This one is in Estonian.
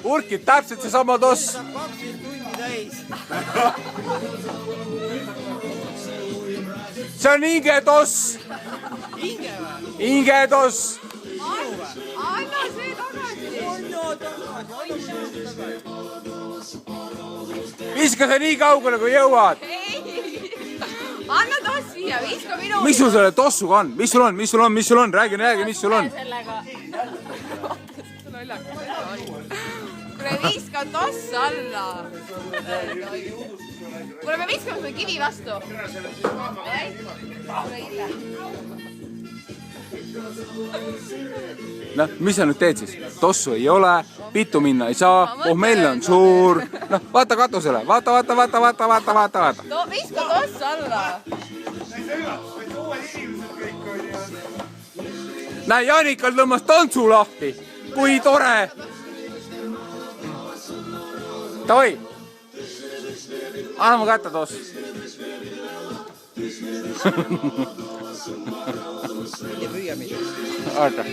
Urkib täpselt seesama toss. 12 tundi täis. See on hingetoss. Hinge või? Hingetoss. Anna see tagasi. Viska see nii kaugele, kui jõuad. Anna toss siia, viska minu. Mis sul selle tossuga on? Mis sul on? Räägi, mis sul on? Kuule, viska toss alla. Kuule, me viskame seda kivi vastu. Noh, mis sa nüüd teed siis? Tossu ei ole, pitu minna ei saa, pohmell on suur. Noh, vaata katusele, vaata. Viska toss alla. Näe, Janikal tõmbas tantsu lahti. Kui tore. Toi. Anna mu kätte toss. Ja püüa midagi. Oota.